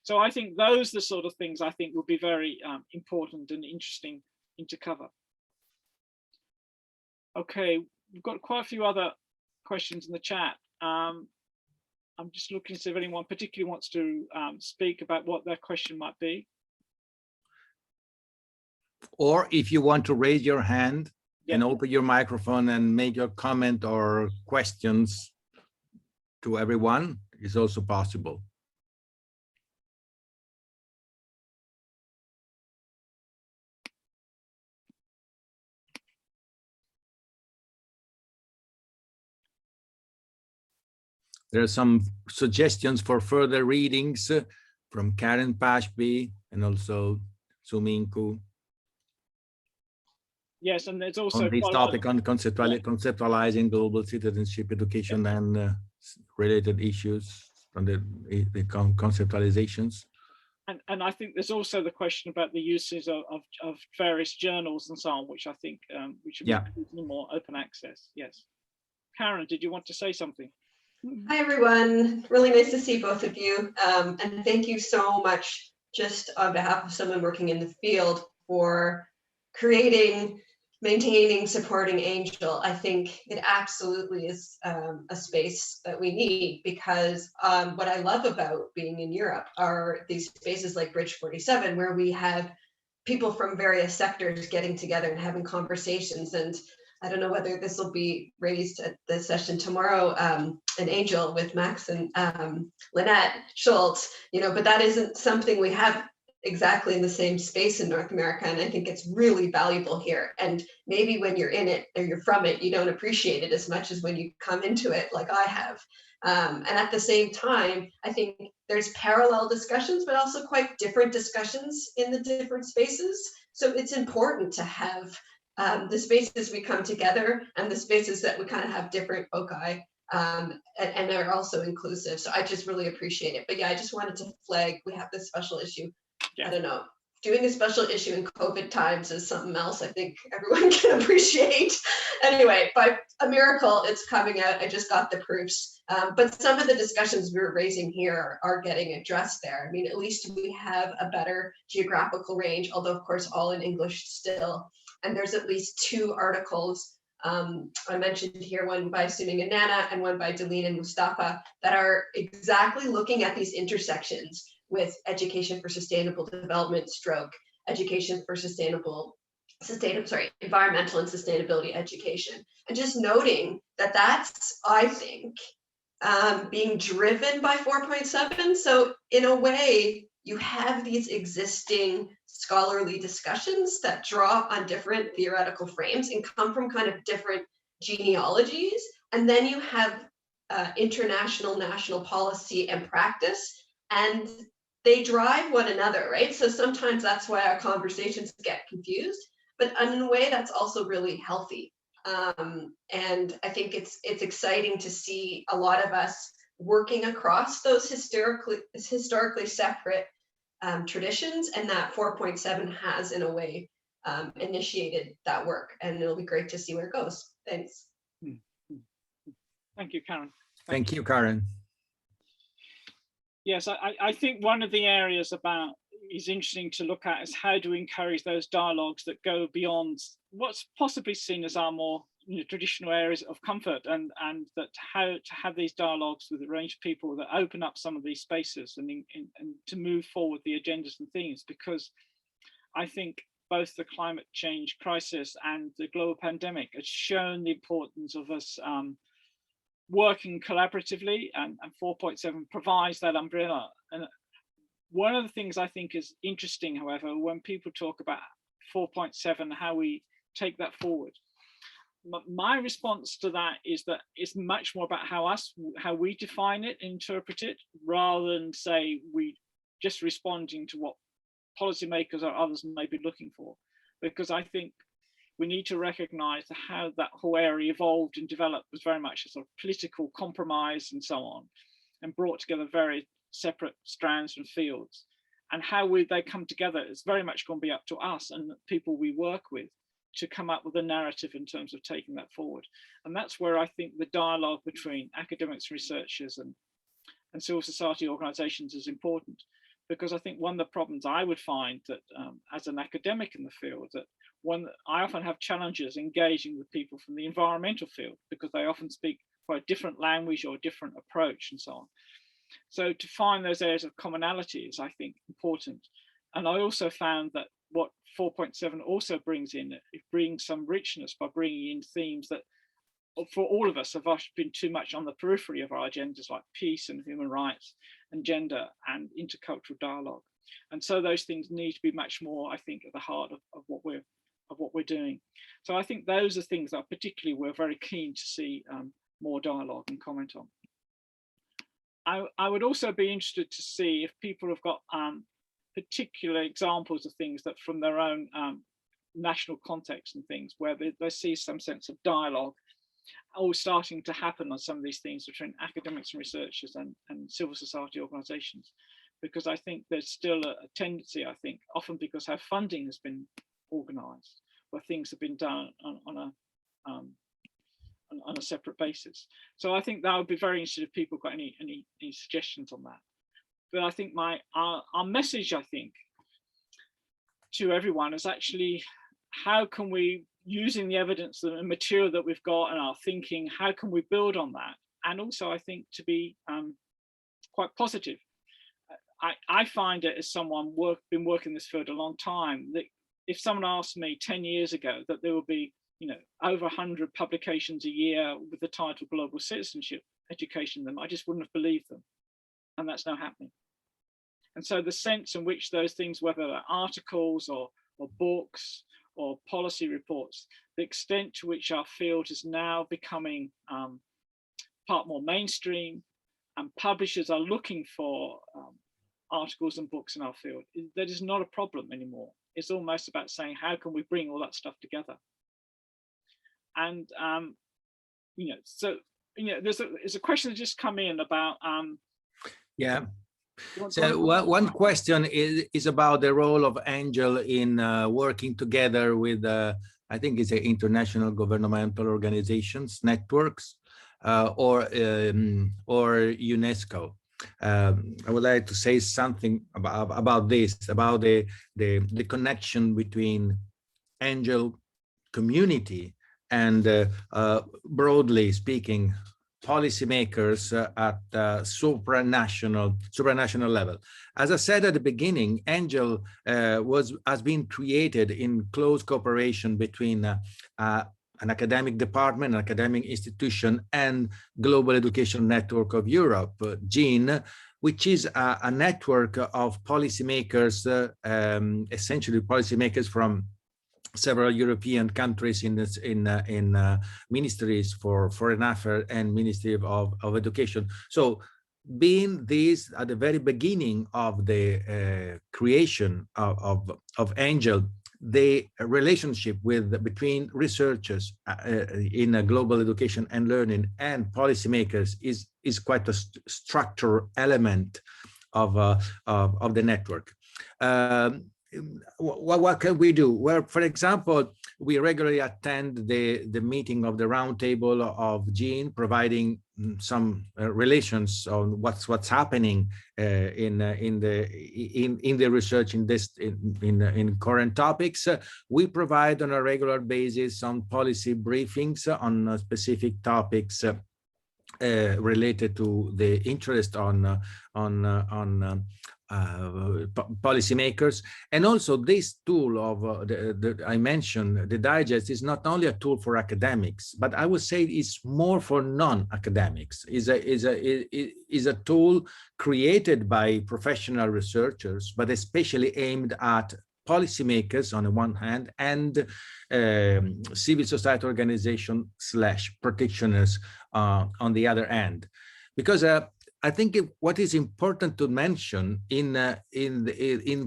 So I think those are the sort of things I think would be very important and interesting to cover. Okay, we've got quite a few other questions in the chat. I'm just looking to see if anyone particularly wants to speak about what their question might be. Or if you want to raise your hand and open your microphone and make your comment or questions to everyone, is also possible. There are some suggestions for further readings from Karen Pashby and also Suminku. Yes, and there's also on this topic on conceptualizing global citizenship education and related issues on the conceptualizations. And I think there's also the question about the uses of various journals and so on, which I think which should be more open access. Yes. Karen, did you want to say something? Hi, everyone. Really nice to see both of you. And thank you so much, just on behalf of someone working in the field, for creating, maintaining, supporting Angel. I think it absolutely is a space that we need, because what I love about being in Europe are these spaces like Bridge 47, where we have people from various sectors getting together and having conversations. And I don't know whether this will be raised at the session tomorrow, an angel with Max and Lynette Schultz, but that isn't something we have exactly in the same space in North America. And I think it's really valuable here. And maybe when you're in it or you're from it, you don't appreciate it as much as when you come into it like I have. And at the same time, I think there's parallel discussions, but also quite different discussions in the different spaces. So it's important to have the spaces we come together and the spaces that we kind of have different foci, and they're also inclusive. So I just really appreciate it. But yeah, I just wanted to flag, we have this special issue. Yeah. I don't know, doing a special issue in COVID times is something else I think everyone can appreciate. Anyway, by a miracle, it's coming out. I just got the proofs. But some of the discussions we were raising here are getting addressed there. I mean, at least we have a better geographical range, although of course all in English still. And there's at least 2 articles I mentioned here, one by Suning and Nana and one by Deline and Mustafa, that are exactly looking at these intersections with education for sustainable development education for environmental and sustainability education. And just noting that that's, I think, being driven by 4.7. So in a way, you have these existing scholarly discussions that draw on different theoretical frames and come from kind of different genealogies. And then you have international, national policy and practice, and they drive one another, right? So sometimes that's why our conversations get confused, but in a way that's also really healthy. And I think it's exciting to see a lot of us working across those historically separate traditions, and that 4.7 has in a way initiated that work, and it'll be great to see where it goes. Thanks. Thank you, Karen. Thank you, Karen. Yes, I think one of the areas is interesting to look at is how do we encourage those dialogues that go beyond what's possibly seen as our more traditional areas of comfort, and that how to have these dialogues with a range of people that open up some of these spaces and to move forward the agendas and themes, because I think both the climate change crisis and the global pandemic has shown the importance of us working collaboratively, and 4.7 provides that umbrella. And one of the things I think is interesting, however, when people talk about 4.7, how we take that forward, my response to that is that it's much more about how we define it, interpret it, rather than say we just responding to what policymakers or others may be looking for. Because I think we need to recognize how that whole area evolved and developed was very much a sort of political compromise and so on, and brought together very separate strands and fields. And how they come together is very much going to be up to us and the people we work with to come up with a narrative in terms of taking that forward. And that's where I think the dialogue between academics, researchers and civil society organizations is important. Because I think one of the problems I would find that as an academic in the field, that I often have challenges engaging with people from the environmental field, because they often speak quite a different language or a different approach and so on. So to find those areas of commonality is, I think, important. And I also found that what 4.7 also brings in, it brings some richness by bringing in themes that for all of us have been too much on the periphery of our agendas, like peace and human rights and gender and intercultural dialogue. And so those things need to be much more, I think, at the heart of what we're doing. So I think those are things that particularly we're very keen to see more dialogue and comment on. I would also be interested to see if people have got particular examples of things that from their own national context and things where they see some sense of dialogue all starting to happen on some of these things between academics and researchers and civil society organizations. Because I think there's still a tendency, I think, often because how funding has been organized, where things have been done on a separate basis. So I think that would be very interesting if people got any suggestions on that. But I think our message, I think, to everyone is actually, how can we, using the evidence and material that we've got and our thinking, how can we build on that? And also, I think, to be quite positive. I find it, as someone been working in this field a long time, that if someone asked me 10 years ago that there would be over 100 publications a year with the title Global Citizenship Education in them, I just wouldn't have believed them. And that's now happening. And so the sense in which those things, whether they're articles or books or policy reports, the extent to which our field is now becoming part more mainstream, and publishers are looking for articles and books in our field, that is not a problem anymore. It's almost about saying, how can we bring all that stuff together? And so there's a question that just come in about yeah. So one question is about the role of Angel in working together with, I think it's international governmental organizations, networks, or UNESCO. I would like to say something about this, about the connection between Angel community and broadly speaking, policymakers at supranational level. As I said at the beginning, Angel has been created in close cooperation between an academic department, an academic institution, and Global Education Network of Europe, GCE, which is a network of policymakers, essentially policymakers from several European countries in ministries for foreign affairs and Ministry of Education. So being this at the very beginning of the creation of Angel, the relationship between researchers in global education and learning and policymakers is quite a structural element of the network. What can we do? Well, for example, we regularly attend the meeting of the roundtable of GCE, providing some relations on what's happening in the research in current topics. We provide on a regular basis some policy briefings on specific topics related to the interest on policymakers. And also this tool of I mentioned, the digest, is not only a tool for academics, but I would say it's more for non-academics. Is a tool created by professional researchers, but especially aimed at policymakers on the one hand and civil society organization / practitioners on the other end. Because I think what is important to mention in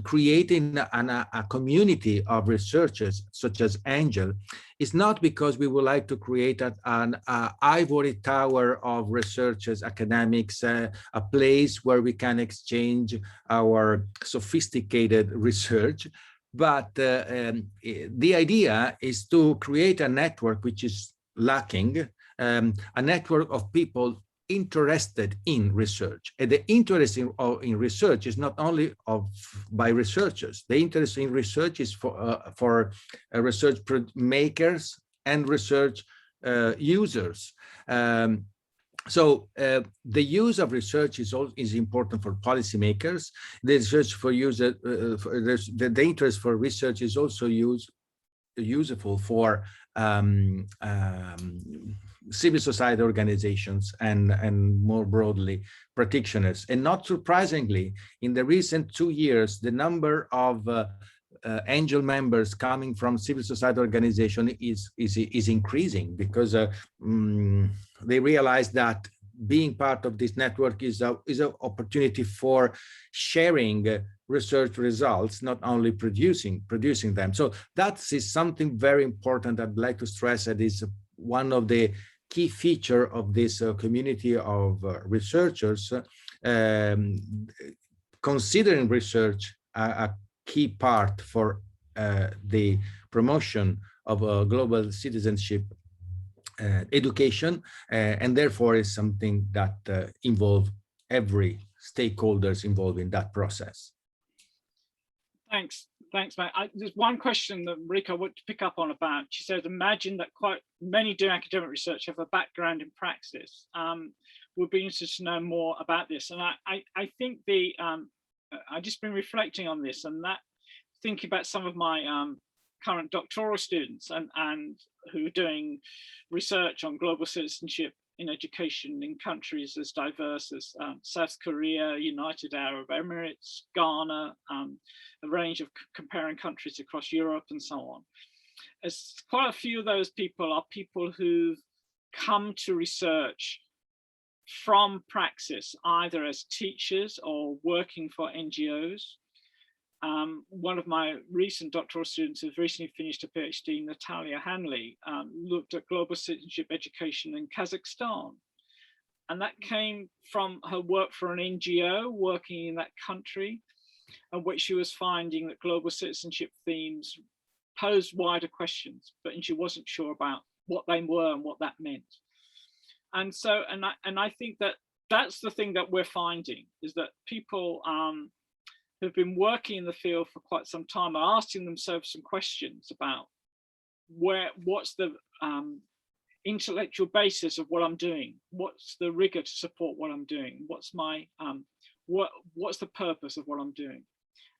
creating a community of researchers such as Angel is not because we would like to create an ivory tower of researchers, academics, a place where we can exchange our sophisticated research, but the idea is to create a network which is lacking, a network of people interested in research. And the interest in research is not only by researchers. The interest in research is for research makers and research users. So the use of research is important for policymakers. The research for user, the interest for research is also useful for civil society organizations and more broadly practitioners. And not surprisingly, in the recent 2 years, the number of Angel members coming from civil society organization is increasing because they realize that being part of this network is an opportunity for sharing research results, not only producing them. So that is something very important I'd like to stress, that is one of the key feature of this community of researchers, considering research a key part for the promotion of global citizenship education, and therefore is something that involves every stakeholders involved in that process. Thanks, Matt. There's one question that Rika would pick up on about. She says, imagine that quite many doing academic research have a background in praxis. We'd be interested to know more about this. And I think I've just been reflecting on this and that, thinking about some of my current doctoral students and who are doing research on global citizenship in education in countries as diverse as South Korea, United Arab Emirates, Ghana, a range of comparing countries across Europe and so on. As quite a few of those people are people who've come to research from praxis, either as teachers or working for NGOs. One of my recent doctoral students who's recently finished a PhD, Natalia Hanley, looked at global citizenship education in Kazakhstan. And that came from her work for an NGO working in that country, in which she was finding that global citizenship themes posed wider questions, but she wasn't sure about what they were and what that meant. And so, and I think that that's the thing that we're finding, is that people who've been working in the field for quite some time are asking themselves some questions about what's the intellectual basis of what I'm doing, what's the rigor to support what I'm doing, what's my what's the purpose of what I'm doing,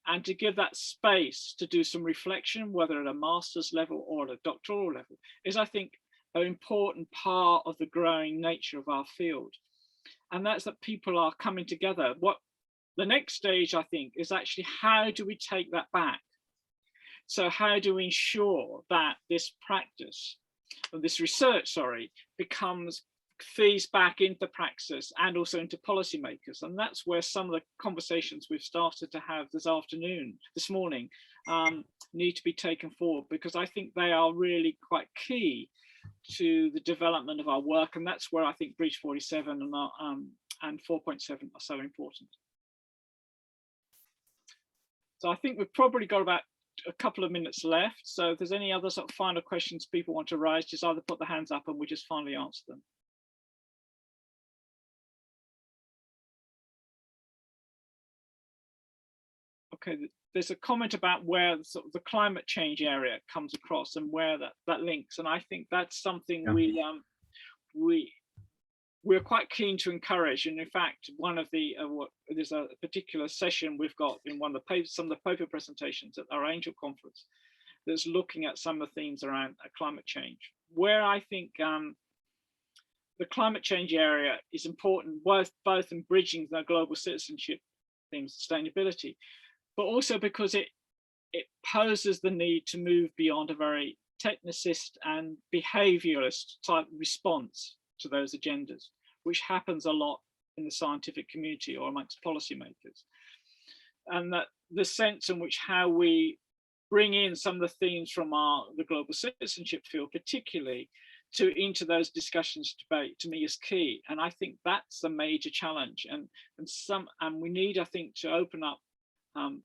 and to give that space to do some reflection, whether at a master's level or at a doctoral level, is, I think, an important part of the growing nature of our field. And that's that people are coming together. What the next stage, I think, is actually how do we take that back? So how do we ensure that this practice, or this research, sorry, feeds back into praxis and also into policymakers? And that's where some of the conversations we've started to have this morning, need to be taken forward, because I think they are really quite key to the development of our work. And that's where I think Breach 47 and 4.7 are so important. So I think we've probably got about a couple of minutes left. So if there's any other sort of final questions people want to raise, just either put the hands up and we just finally answer them. Okay, there's a comment about where sort of the climate change area comes across and where that links. And I think that's something we're quite keen to encourage. And in fact, one of the there's a particular session we've got in one of the papers, some of the paper presentations at our Angel conference, that's looking at some of the themes around climate change, where I think the climate change area is important, both in bridging the global citizenship themes, sustainability, but also because it poses the need to move beyond a very technicist and behavioralist type response to those agendas, which happens a lot in the scientific community or amongst policymakers. And that the sense in which how we bring in some of the themes from the global citizenship field, particularly into those discussions, debate, to me is key. And I think that's a major challenge. And we need, I think, to open up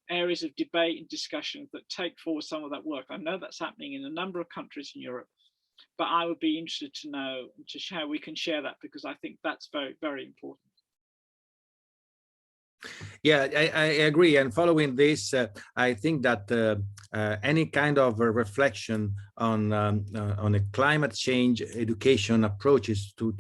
areas of debate and discussion that take forward some of that work. I know that's happening in a number of countries in Europe, but I would be interested to know how we can share that, because I think that's very, very important. Yeah, I agree. And following this, I think that any kind of a reflection on a climate change education approaches to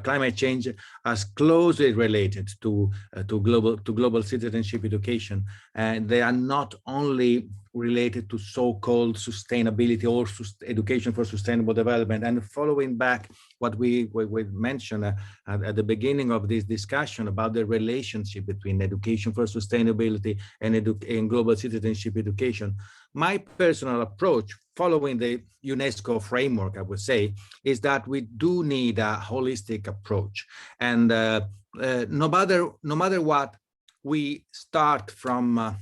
climate change as closely related to global citizenship education, and they are not only related to so-called sustainability or education for sustainable development. And following back what we mentioned at the beginning of this discussion about the relationship between education for sustainability and global citizenship education, my personal approach, following the UNESCO framework, I would say, is that we do need a holistic approach. And no matter what, we start from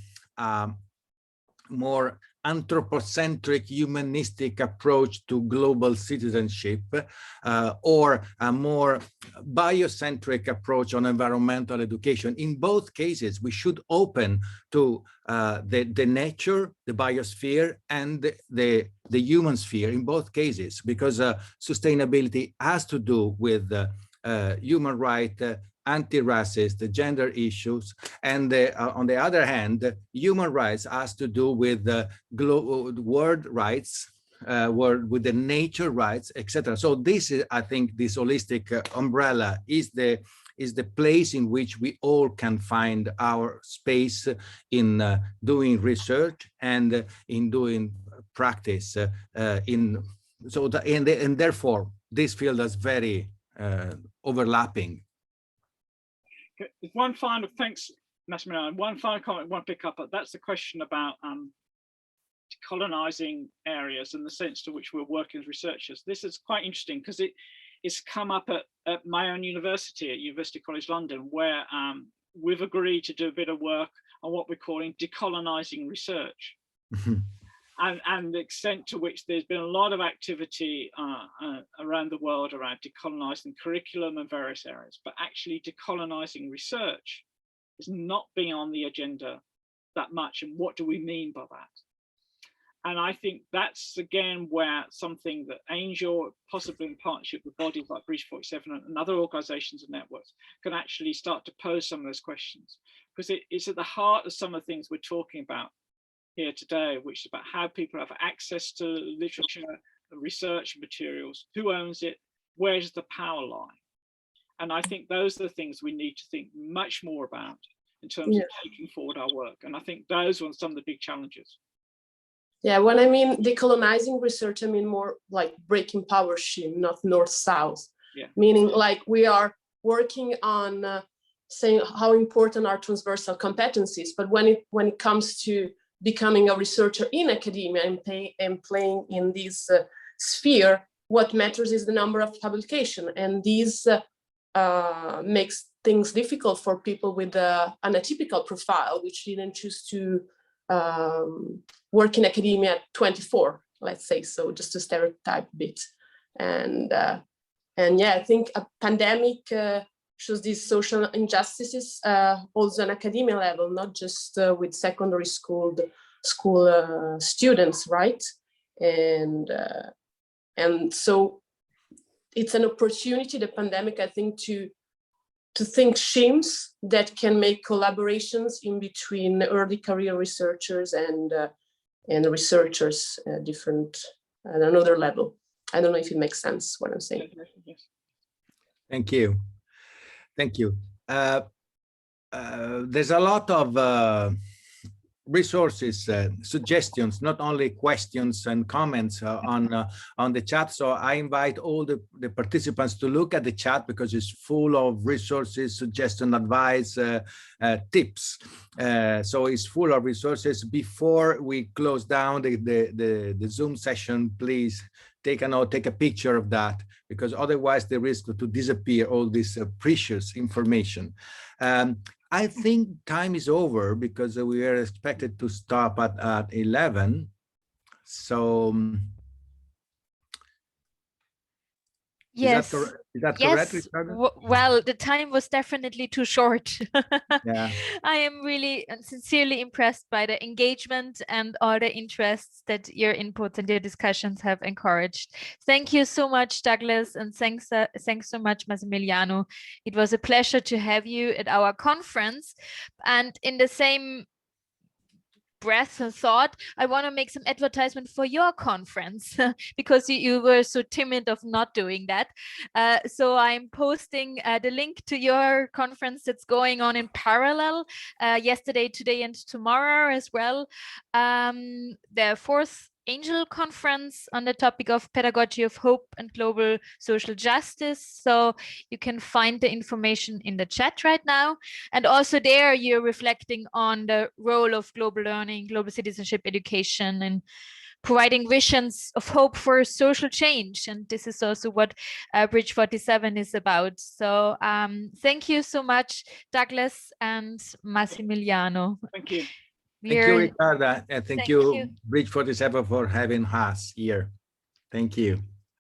more anthropocentric humanistic approach to global citizenship, or a more biocentric approach on environmental education. In both cases, we should open to the nature, the biosphere, and the human sphere in both cases, because sustainability has to do with human rights, anti-racist, gender issues, and on the other hand, human rights has to do with world rights, with the nature rights, etc. So this is, I think, this holistic umbrella is the is the place in which we all can find our space in doing research and in doing practice. And therefore, this field is very overlapping. One final, thanks, Massimiliano. One final comment I want to pick up. That's the question about decolonizing areas and the sense to which we're working as researchers. This is quite interesting because it's come up at my own university, at University College London, where we've agreed to do a bit of work on what we're calling decolonizing research. And the extent to which there's been a lot of activity around the world around decolonizing curriculum in various areas, but actually decolonizing research is not being on the agenda that much. And what do we mean by that? And I think that's, again, where something that Angel, possibly in partnership with bodies like Breach 47 and other organizations and networks, can actually start to pose some of those questions. Because it's at the heart of some of the things we're talking about here today, which is about how people have access to literature, research materials, who owns it, where does the power lie? And I think those are the things we need to think much more about in terms of taking forward our work. And I think those are some of the big challenges. Yeah, when I mean decolonizing research, I mean more like breaking power scheme, not north-south. Yeah. Meaning like we are working on saying how important are transversal competencies, but when it comes to becoming a researcher in academia and playing in this sphere, what matters is the number of publication, and these makes things difficult for people with an atypical profile, which didn't choose to work in academia at 24, let's say, so just to stereotype a bit. And yeah, I think a pandemic shows these social injustices also on academia level, not just with secondary school students, right? And so it's an opportunity, the pandemic, I think, to think schemes that can make collaborations in between early career researchers and researchers different at another level. I don't know if it makes sense what I'm saying. Thank you. Thank you. There's a lot of resources, suggestions, not only questions and comments on the chat. So I invite all the participants to look at the chat because it's full of resources, suggestion, advice, tips. So it's full of resources. Before we close down the Zoom session, please take a note, take a picture of that, because otherwise the risk to disappear all this precious information. I think time is over because we are expected to stop at 11. So yes. Is that yes. correct, Ricardo? Well, the time was definitely too short. Yeah. I am really sincerely impressed by the engagement and all the interests that your inputs and your discussions have encouraged. Thank you so much, Douglas, and thanks so much, Massimiliano. It was a pleasure to have you at our conference. And in the same breath and thought, I want to make some advertisement for your conference because you were so timid of not doing that. So I'm posting the link to your conference that's going on in parallel yesterday, today, and tomorrow as well. The fourth Angel Conference on the topic of pedagogy of hope and global social justice. So you can find the information in the chat right now. And also there you're reflecting on the role of global learning, global citizenship education, and providing visions of hope for social change. And this is also what Bridge 47 is about. So thank you so much, Douglas and Massimiliano. Thank you. Thank you, Ricardo, and thank you, Bridge 47, for having us here. Thank you.